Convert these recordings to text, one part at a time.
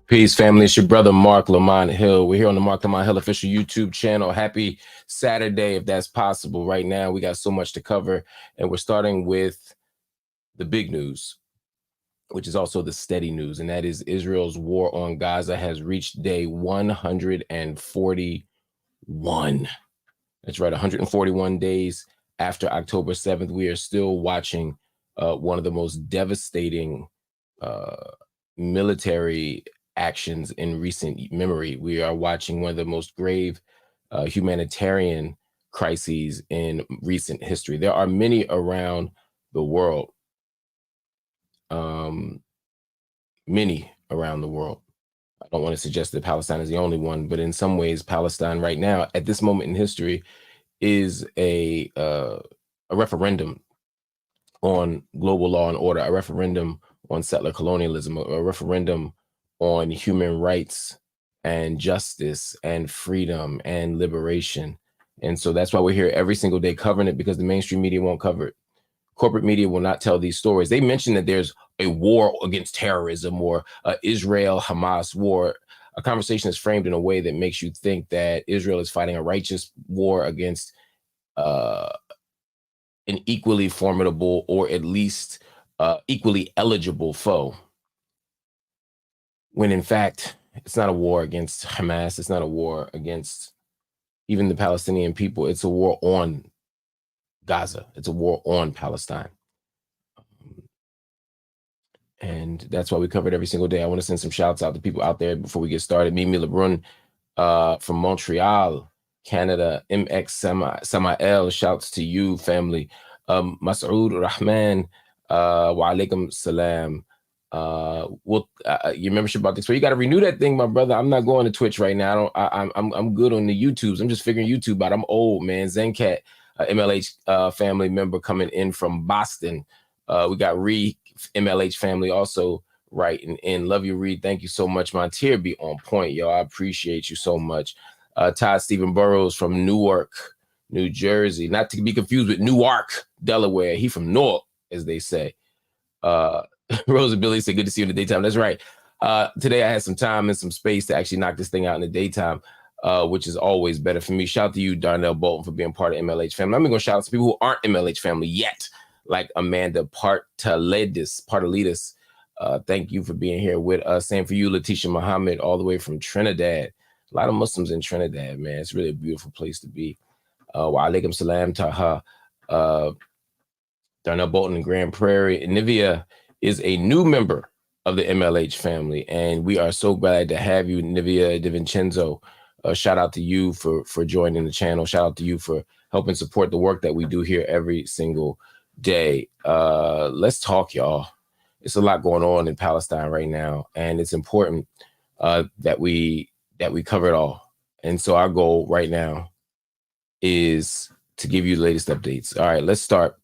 Peace, family. It's your brother, Marc Lamont Hill. We're here on the Marc Lamont Hill official YouTube channel. Happy Saturday, if that's possible. Right now, we got so much to cover, and we're starting with the big news, which is also the steady news, and that is Israel's war on Gaza has reached day 141. That's right, 141 days after October 7th. We are still watching one of the most devastating military actions in recent memory. We are watching one of the most grave humanitarian crises in recent history. There are many around the world, many around the world. I don't want to suggest that Palestine is the only one, but in some ways, Palestine right now, at this moment in history, is a referendum on global law and order, a referendum on settler colonialism, a referendum on human rights and justice and freedom and liberation. And so that's why we're here every single day covering it, because the mainstream media won't cover it. Corporate media will not tell these stories. They mention that there's a war against terrorism or Israel-Hamas war. A conversation is framed in a way that makes you think that Israel is fighting a righteous war against an equally formidable, or at least equally eligible foe, when in fact, it's not a war against Hamas. It's not a war against even the Palestinian people. It's a war on Gaza. It's a war on Palestine. And that's why we cover it every single day. I want to send some shouts out to people out there before we get started. Mimi Lebrun from Montreal, Canada. MX Samael, shouts to you, family. Masoud Rahman, wa alaikum salam. Your membership about this, so you got to renew that thing, my brother. I'm not going to Twitch right now. I'm good on the YouTubes. I'm just figuring YouTube out. I'm old, man. Zencat, MLH family member coming in from Boston. We got Reed, MLH family also writing in. Love you, Reed. Thank you so much. My tier be on point, yo. I appreciate you so much. Todd Stephen Burrows from Newark, New Jersey, not to be confused with Newark, Delaware. He from Newark, as they say. Rosa Billy said, good to see you in the daytime. That's right. Today I had some time and some space to actually knock this thing out in the daytime, which is always better for me. Shout out to you, Darnell Bolton, for being part of MLH family. I'm going to shout out to people who aren't MLH family yet, like Amanda Partolidis. Thank you for being here with us. Same for you, Letitia Muhammad, all the way from Trinidad. A lot of Muslims in Trinidad, man. It's really a beautiful place to be. Wa alaikum salam, Taha. Darnell Bolton in Grand Prairie. Nivea is a new member of the MLH family, and we are so glad to have you, Nivea DiVincenzo. Shout out to you for joining the channel. Shout out to you for helping support the work that we do here every single day. Let's talk, y'all. It's a lot going on in Palestine right now, and it's important that we cover it all. And so our goal right now is to give you the latest updates. All right, let's start.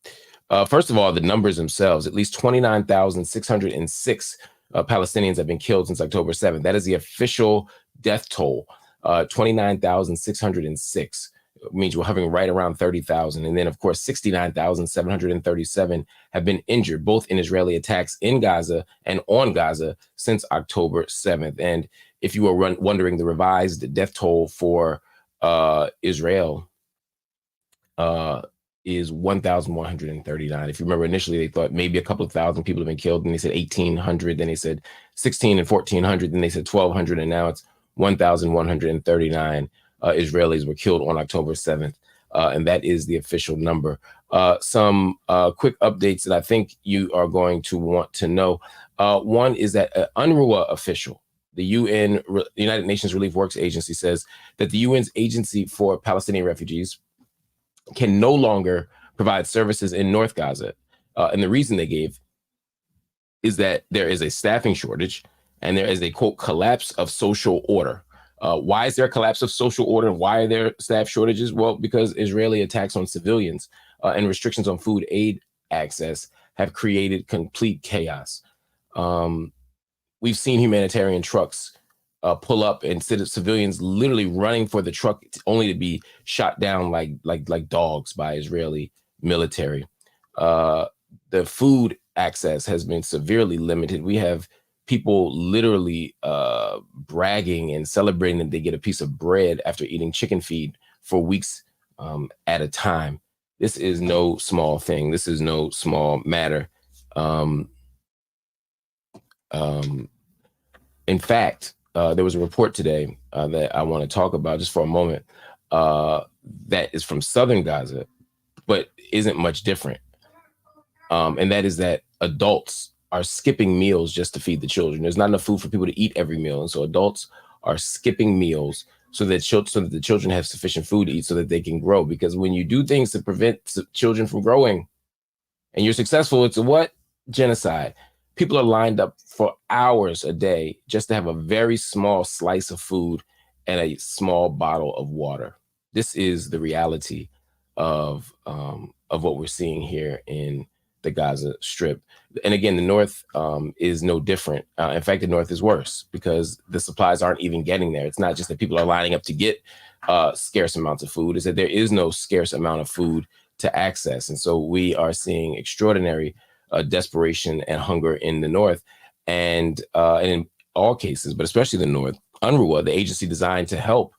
First of all, the numbers themselves: at least 29,606 Palestinians have been killed since October 7th. That is the official death toll. 29,606 means we're hovering right around 30,000. And then, of course, 69,737 have been injured, both in Israeli attacks in Gaza and on Gaza since October 7th. And if you were wondering, the revised death toll for Israel is 1,139. If you remember, initially they thought maybe a couple of thousand people have been killed, and they said 1,800, then they said 16 and 1,400, then they said 1,200, and now it's 1,139 Israelis were killed on October 7th, and that is the official number. Some quick updates that I think you are going to want to know. One is that an UNRWA official, the United Nations Relief Works Agency, says that the UN's Agency for Palestinian Refugees can no longer provide services in North Gaza. And the reason they gave is that there is a staffing shortage and there is a, quote, collapse of social order. Why is there a collapse of social order? And why are there staff shortages? Well, because Israeli attacks on civilians and restrictions on food aid access have created complete chaos. We've seen humanitarian trucks pull up and civilians literally running for the truck, only to be shot down like dogs by Israeli military. The food access has been severely limited. We have people literally bragging and celebrating that they get a piece of bread after eating chicken feed for weeks at a time. This is no small thing. This is no small matter. Um, in fact, there was a report today that I want to talk about just for a moment that is from southern Gaza, but isn't much different. And that is that adults are skipping meals just to feed the children. There's not enough food for people to eat every meal. And so adults are skipping meals so that the children have sufficient food to eat so that they can grow. Because when you do things to prevent children from growing and you're successful, it's a what? Genocide. People are lined up for hours a day just to have a very small slice of food and a small bottle of water. This is the reality of what we're seeing here in the Gaza Strip. And again, the North is no different. In fact, the North is worse because the supplies aren't even getting there. It's not just that people are lining up to get scarce amounts of food, it's that there is no scarce amount of food to access. And so we are seeing extraordinary desperation and hunger in the North. And in all cases, but especially the North, UNRWA, the agency designed to help,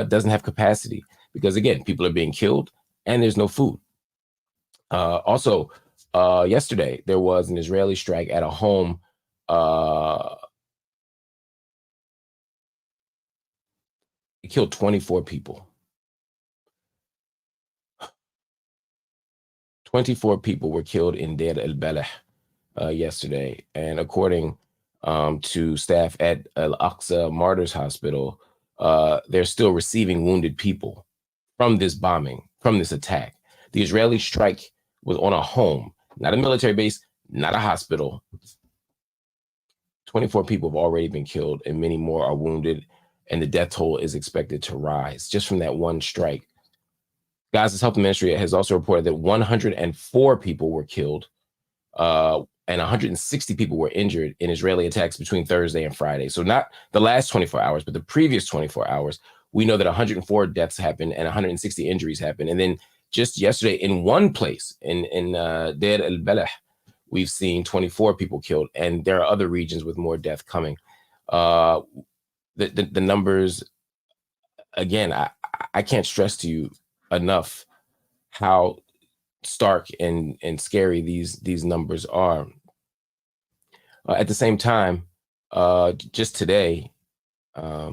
doesn't have capacity because, again, people are being killed and there's no food. Also, yesterday, there was an Israeli strike at a home. It killed 24 people. 24 people were killed in Deir el-Balah yesterday. And according to staff at Al-Aqsa Martyrs Hospital, they're still receiving wounded people from this bombing, from this attack. The Israeli strike was on a home, not a military base, not a hospital. 24 people have already been killed and many more are wounded, and the death toll is expected to rise just from that one strike. Gaza's health ministry has also reported that 104 people were killed and 160 people were injured in Israeli attacks between Thursday and Friday. So not the last 24 hours, but the previous 24 hours. We know that 104 deaths happened and 160 injuries happened. And then just yesterday in one place in Deir el-Balah, we've seen 24 people killed, and there are other regions with more death coming. The numbers, again, I can't stress to you enough how stark and scary these numbers are. At the same time, just today, a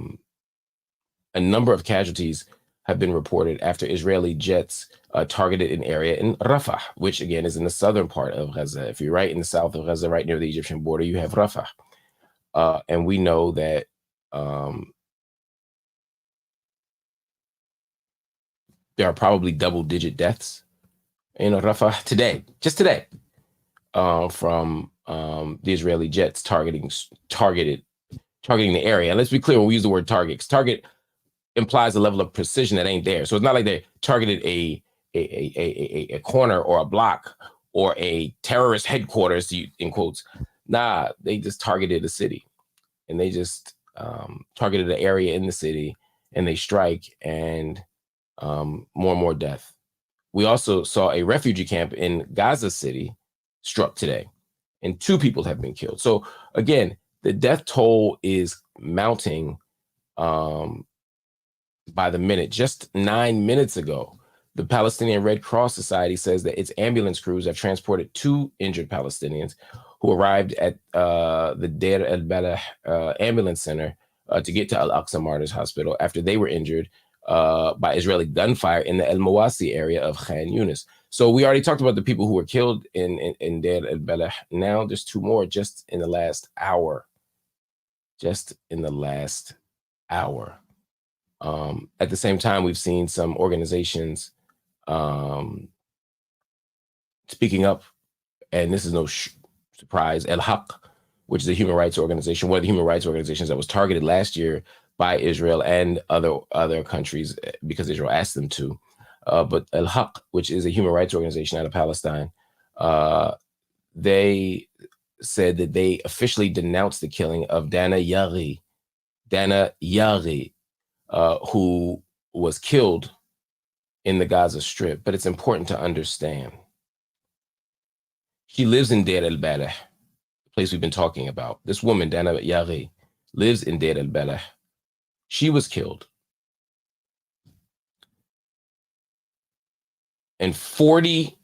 number of casualties have been reported after Israeli jets targeted an area in Rafah, which again is in the southern part of Gaza. If you're right in the south of Gaza, right near the Egyptian border, you have Rafah. And we know that there are probably double-digit deaths in Rafah today, just today, from the Israeli jets targeting the area. And let's be clear when we use the word target, because target implies a level of precision that ain't there. So it's not like they targeted a corner or a block or a terrorist headquarters, in quotes. Nah, they just targeted a city, and they just targeted an area in the city, and they strike, and more and more death. We also saw a refugee camp in Gaza City struck today, and 2 people have been killed. So again, the death toll is mounting by the minute. Just 9 minutes ago, the Palestinian Red Cross Society says that its ambulance crews have transported 2 injured Palestinians who arrived at the Deir el-Balah ambulance center to get to Al-Aqsa Martyrs Hospital after they were injured by Israeli gunfire in the El Mawasi area of Khan Yunis. So we already talked about the people who were killed in Deir el-Balah. Now there's 2 more just in the last hour. Just in the last hour. At the same time, we've seen some organizations speaking up, and this is no surprise. El Haq, which is a human rights organization, one of the human rights organizations that was targeted last year by Israel and other countries because Israel asked them to. But El Haq, which is a human rights organization out of Palestine, they said that they officially denounced the killing of Dana Yagi, who was killed in the Gaza Strip. But it's important to understand. She lives in Deir el-Balah, place we've been talking about. This woman, Dana Yagi, lives in Deir el-Balah. She was killed. And 40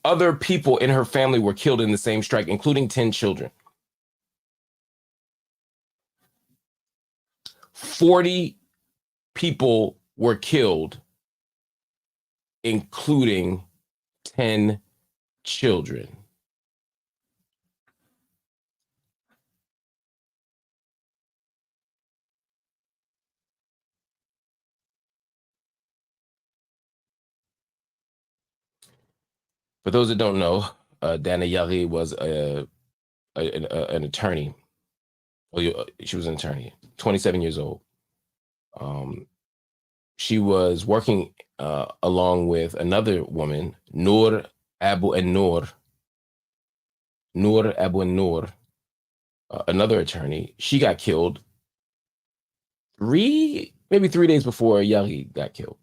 other people in her family were killed in the same strike, including 10 children. 40 people were killed, including 10 children. For those that don't know, Dana Yagi was an attorney. Well, she was an attorney, 27 years old. She was working along with another woman, Noor Abu Noor, another attorney. She got killed maybe 3 days before Yagi got killed.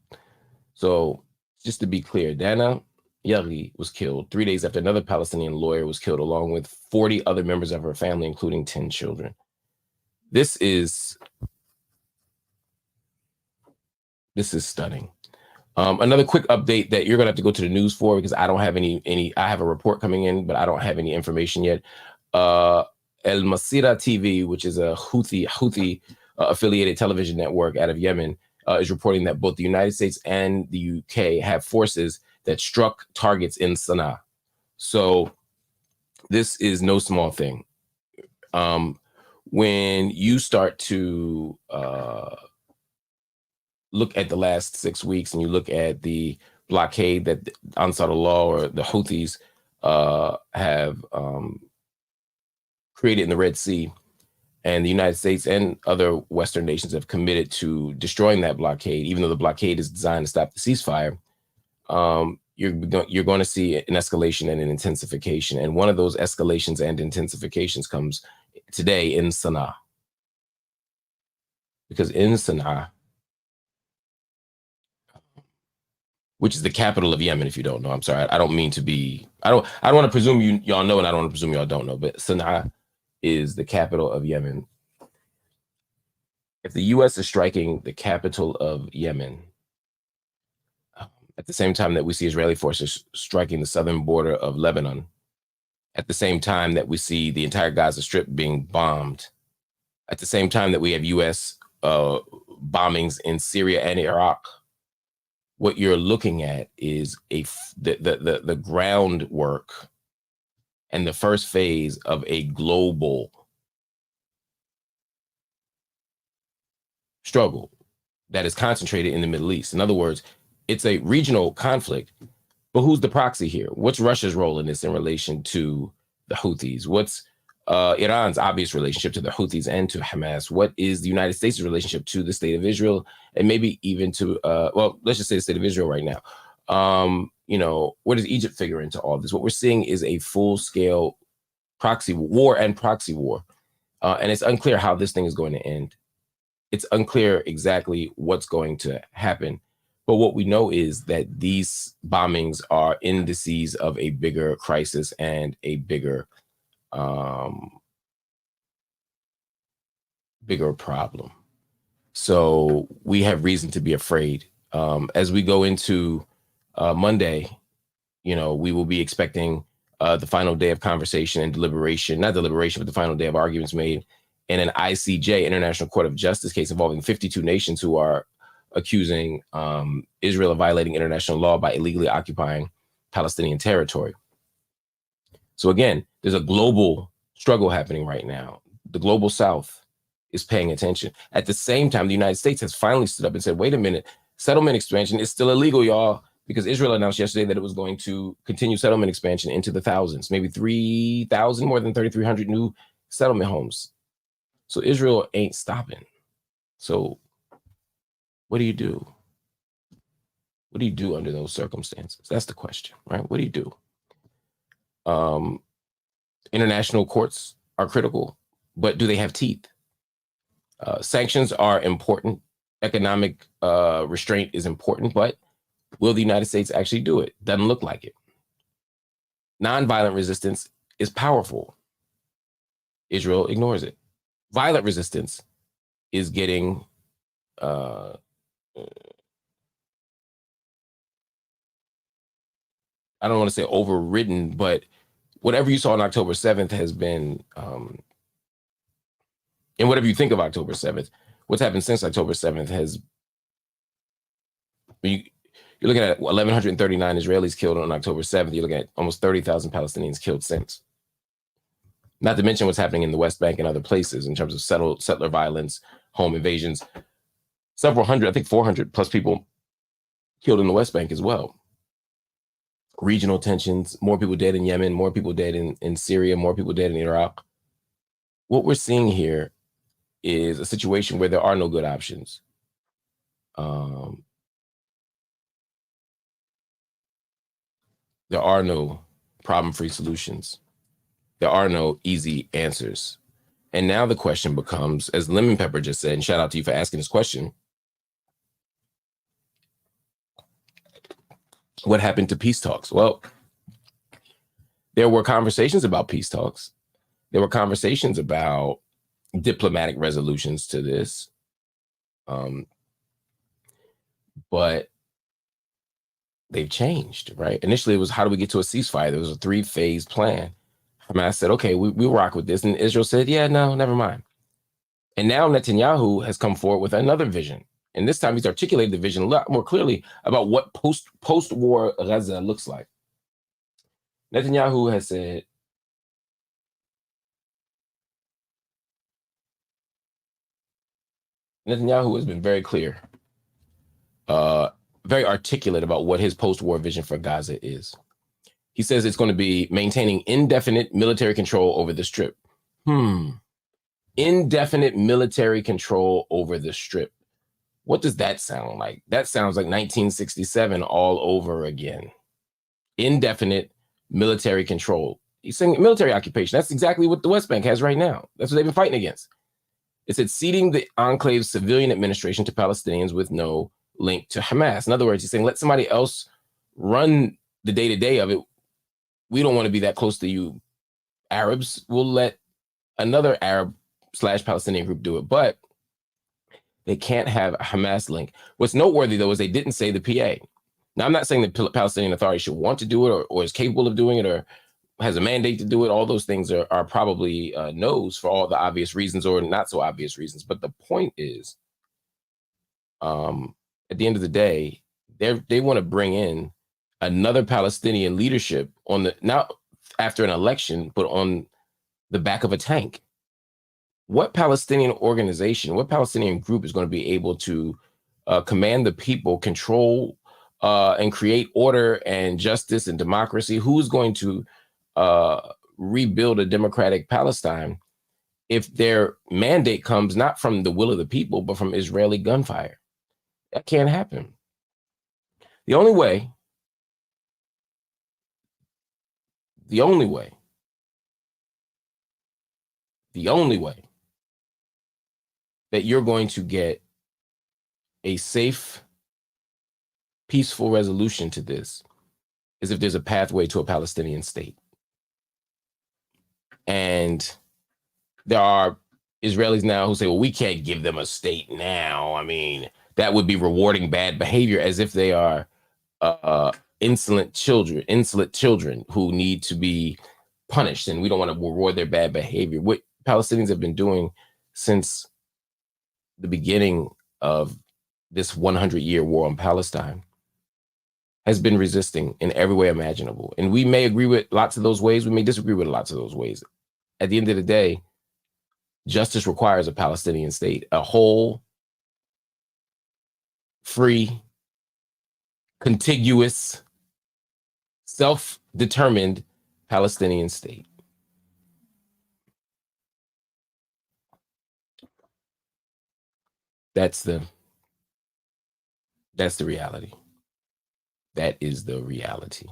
So just to be clear, Dana Yagi was killed 3 days after another Palestinian lawyer was killed, along with 40 other members of her family, including 10 children. This is stunning. Another quick update that you're gonna have to go to the news for, because I don't have any. I have a report coming in, but I don't have any information yet. El Masira TV, which is a Houthi affiliated television network out of Yemen, is reporting that both the United States and the UK have forces that struck targets in Sana'a. So this is no small thing. When you start to look at the last 6 weeks and you look at the blockade that Ansar Allah or the Houthis have created in the Red Sea, and the United States and other Western nations have committed to destroying that blockade, even though the blockade is designed to stop the ceasefire, you're going to see an escalation and an intensification. And one of those escalations and intensifications comes today in Sana'a. Because in Sana'a, which is the capital of Yemen, if you don't know, I'm sorry, I don't mean to be, I don't want to presume y'all know, and I don't want to presume y'all don't know, but Sana'a is the capital of Yemen. If the U.S. is striking the capital of Yemen, at the same time that we see Israeli forces striking the southern border of Lebanon, at the same time that we see the entire Gaza Strip being bombed, at the same time that we have U.S. bombings in Syria and Iraq, what you're looking at is the groundwork and the first phase of a global struggle that is concentrated in the Middle East. In other words, it's a regional conflict, but who's the proxy here? What's Russia's role in this in relation to the Houthis? What's Iran's obvious relationship to the Houthis and to Hamas? What is the United States' relationship to the state of Israel, and maybe even to, well, let's just say the state of Israel right now. Where does Egypt figure into all this? What we're seeing is a full-scale proxy war, and it's unclear how this thing is going to end. It's unclear exactly what's going to happen. But what we know is that these bombings are indices of a bigger crisis and a bigger problem. So we have reason to be afraid. As we go into Monday, we will be expecting the final day of conversation and deliberation, not deliberation, but the final day of arguments made in an ICJ, International Court of Justice case involving 52 nations who are accusing Israel of violating international law by illegally occupying Palestinian territory. So again, there's a global struggle happening right now. The global South is paying attention. At the same time, the United States has finally stood up and said, wait a minute, settlement expansion is still illegal, y'all, because Israel announced yesterday that it was going to continue settlement expansion into the thousands, maybe 3,000, more than 3,300 new settlement homes. So Israel ain't stopping. So what do you do? What do you do under those circumstances? That's the question, right? What do you do? International courts are critical, but do they have teeth? Sanctions are important. Economic restraint is important, but will the United States actually do it? Doesn't look like it. Nonviolent resistance is powerful. Israel ignores it. Violent resistance is getting I don't want to say overridden, but whatever you saw on October 7th has been, and whatever you think of October 7th, what's happened since October 7th has, you're looking at 1,139 Israelis killed on October 7th. You're looking at almost 30,000 Palestinians killed since. Not to mention what's happening in the West Bank and other places in terms of settler violence, home invasions. Several hundred, I think 400 plus people killed in the West Bank as well. Regional tensions, more people dead in Yemen, more people dead in Syria, more people dead in Iraq. What we're seeing here is a situation where there are no good options. There are no problem-free solutions. There are no easy answers. And now the question becomes, as Lemon Pepper just said, and shout out to you for asking this question, what happened to peace talks? Well, there were conversations about peace talks. There were conversations about diplomatic resolutions to this. But they've changed, right? Initially, it was how do we get to a ceasefire? There was a 3-phase plan. Hamas said, okay, we'll rock with this. And Israel said, yeah, no, never mind. And now Netanyahu has come forward with another vision. And this time he's articulated the vision a lot more clearly about what post-war Gaza looks like. Netanyahu has said, Netanyahu has been very clear, very articulate about what his post-war vision for Gaza is. He says it's going to be maintaining indefinite military control over the Strip. Indefinite military control over the Strip. What does that sound like? That sounds like 1967 all over again. Indefinite military control. He's saying military occupation. That's exactly what the West Bank has right now. That's what they've been fighting against. It said ceding the enclave's civilian administration to Palestinians with no link to Hamas. In other words, he's saying let somebody else run the day-to-day of it. We don't want to be that close to you Arabs. We'll let another Arab/Palestinian group do it, but they can't have a Hamas link. What's noteworthy, though, is they didn't say the PA. Now, I'm not saying the Palestinian Authority should want to do it or is capable of doing it or has a mandate to do it. All those things are probably no's for all the obvious reasons or not so obvious reasons. But the point is, at the end of the day, they want to bring in another Palestinian leadership on the not after an election, but on the back of a tank. What Palestinian organization, what Palestinian group is going to be able to command the people, control and create order and justice and democracy? Who's going to rebuild a democratic Palestine if their mandate comes not from the will of the people, but from Israeli gunfire? That can't happen. The only way that you're going to get a safe, peaceful resolution to this is if there's a pathway to a Palestinian state. And there are Israelis now who say, well, we can't give them a state now. I mean, that would be rewarding bad behavior, as if they are insolent children who need to be punished, and we don't want to reward their bad behavior. What Palestinians have been doing since the beginning of this 100-year war on Palestine has been resisting in every way imaginable. And we may agree with lots of those ways. We may disagree with lots of those ways. At the end of the day, justice requires a Palestinian state, a whole, free, contiguous, self-determined Palestinian state. That's the reality. That is the reality.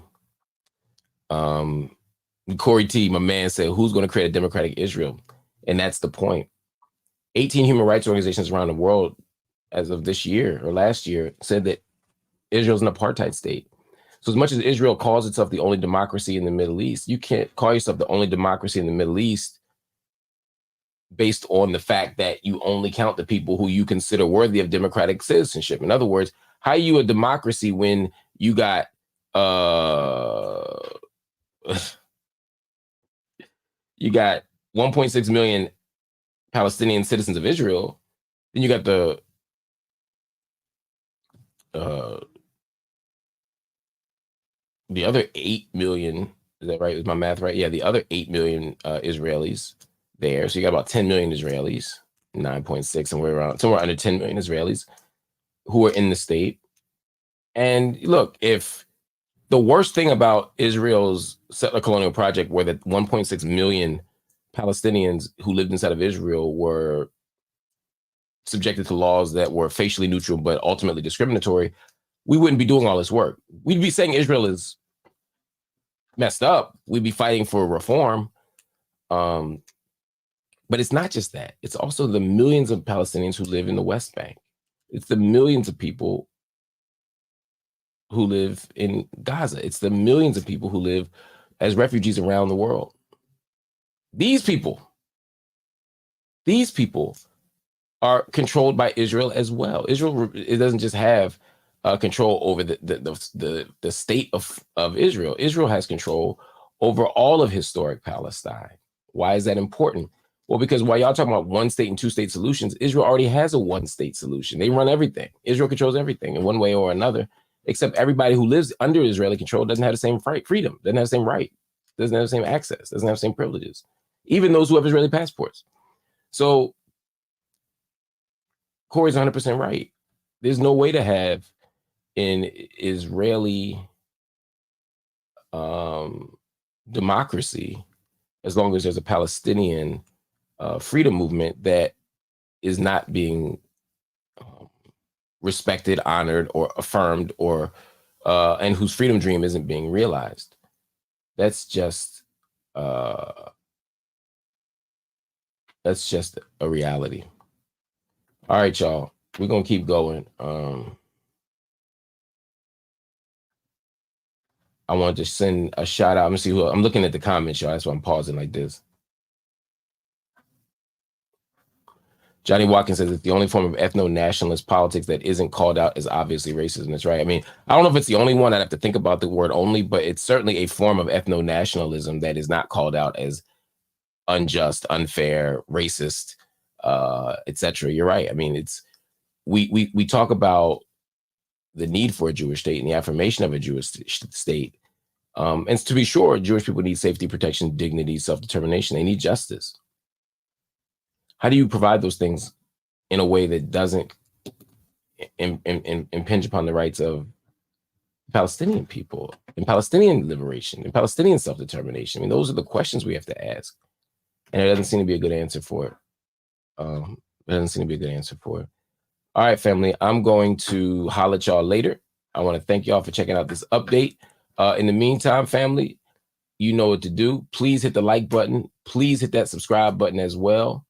Corey T, my man, said, who's going to create a democratic Israel? And that's the point. 18 human rights organizations around the world, as of this year or last year, said that Israel's an apartheid state. So as much as Israel calls itself the only democracy in the Middle East, you can't call yourself the only democracy in the Middle East based on the fact that you only count the people who you consider worthy of democratic citizenship. In other words, how are you a democracy when you got you got 1.6 million Palestinian citizens of Israel, then you got the other 8 million, is that right? Is my math right? Yeah, the other 8 million Israelis there. So you got about 10 million Israelis, 9.6, somewhere under 10 million Israelis who are in the state. And look, if the worst thing about Israel's settler colonial project were that 1.6 million Palestinians who lived inside of Israel were subjected to laws that were facially neutral but ultimately discriminatory, we wouldn't be doing all this work. We'd be saying Israel is messed up. We'd be fighting for reform. But it's not just that. It's also the millions of Palestinians who live in the West Bank. It's the millions of people who live in Gaza. It's the millions of people who live as refugees around the world. These people are controlled by Israel as well. Israel, it doesn't just have control over the state of Israel. Israel has control over all of historic Palestine. Why is that important? Well, because while y'all talking about one state and two state solutions, Israel already has a one state solution. They run everything. Israel controls everything in one way or another, except everybody who lives under Israeli control doesn't have the same freedom, doesn't have the same right, doesn't have the same access, doesn't have the same privileges, even those who have Israeli passports. So Corey's 100% right. There's no way to have an Israeli democracy as long as there's a Palestinian freedom movement that is not being respected, honored, or affirmed, or and whose freedom dream isn't being realized. That's just a reality. All right, y'all. We're gonna keep going. I want to send a shout out. I'm gonna see who I'm looking at the comments, y'all. That's why I'm pausing like this. Johnny Watkins says it's the only form of ethno-nationalist politics that isn't called out as obviously racism. That's right. I mean, I don't know if it's the only one. I'd have to think about the word only, but it's certainly a form of ethno-nationalism that is not called out as unjust, unfair, racist, etc. You're right. I mean, it's we talk about the need for a Jewish state and the affirmation of a Jewish state. And to be sure, Jewish people need safety, protection, dignity, self-determination. They need justice. How do you provide those things in a way that doesn't impinge upon the rights of Palestinian people and Palestinian liberation and Palestinian self-determination? I mean, those are the questions we have to ask. And there doesn't seem to be a good answer for it. There doesn't seem to be a good answer for it. All right, family, I'm going to holler at y'all later. I want to thank y'all for checking out this update. In the meantime, family, you know what to do. Please hit the like button. Please hit that subscribe button as well.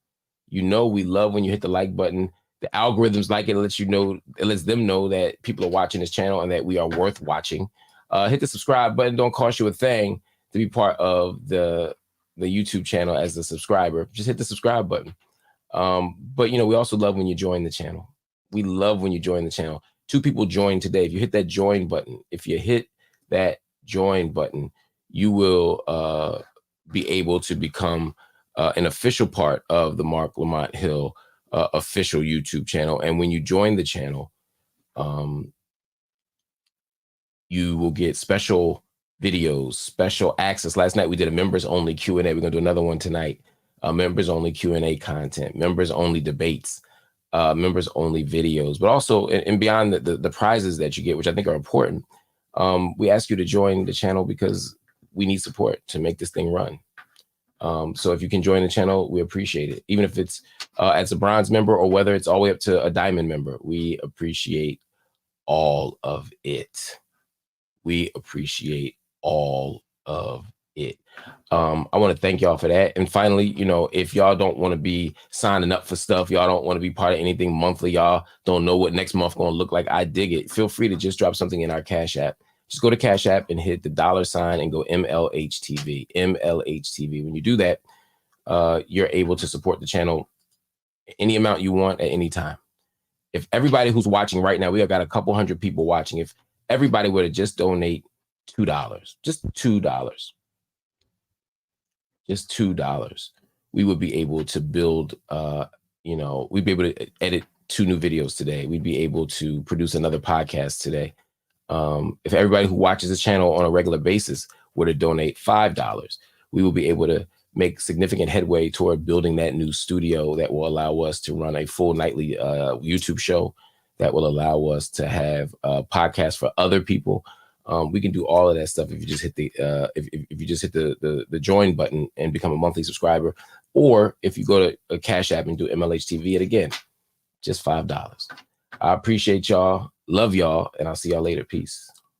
You know we love when you hit the like button. The algorithms like it. It lets you know, it lets them know that people are watching this channel and that we are worth watching. Hit the subscribe button. Don't cost you a thing to be part of the YouTube channel as a subscriber. Just hit the subscribe button. But you know, we also love when you join the channel. We love when you join the channel. 2 people joined today. If you hit that join button, you will be able to become an official part of the Marc Lamont Hill official YouTube channel. And when you join the channel, you will get special videos, special access. Last night we did a members only Q&A. We're gonna do another one tonight. Members only Q&A content, members only debates, members only videos, but also and beyond the prizes that you get, which I think are important. We ask you to join the channel because we need support to make this thing run. So if you can join the channel, we appreciate it. Even if it's as a bronze member or whether it's all the way up to a diamond member, we appreciate all of it. We appreciate all of it. I want to thank y'all for that. And finally, you know, if y'all don't want to be signing up for stuff, y'all don't want to be part of anything monthly, y'all don't know what next month going to look like, I dig it. Feel free to just drop something in our Cash App. just go to Cash App and hit the $ and go MLHTV. MLHTV. When you do that, you're able to support the channel any amount you want at any time. If everybody who's watching right now, we have got a couple hundred people watching. If everybody were to just donate $2, just $2, just $2, we would be able to build, we'd be able to edit 2 new videos today. We'd be able to produce another podcast today. If everybody who watches this channel on a regular basis were to donate $5, we will be able to make significant headway toward building that new studio that will allow us to run a full nightly YouTube show, that will allow us to have podcasts for other people. We can do all of that stuff if you just hit the if you just hit the join button and become a monthly subscriber, or if you go to a Cash App and do MLHTV it again, just $5. I appreciate y'all, love y'all, and I'll see y'all later. Peace.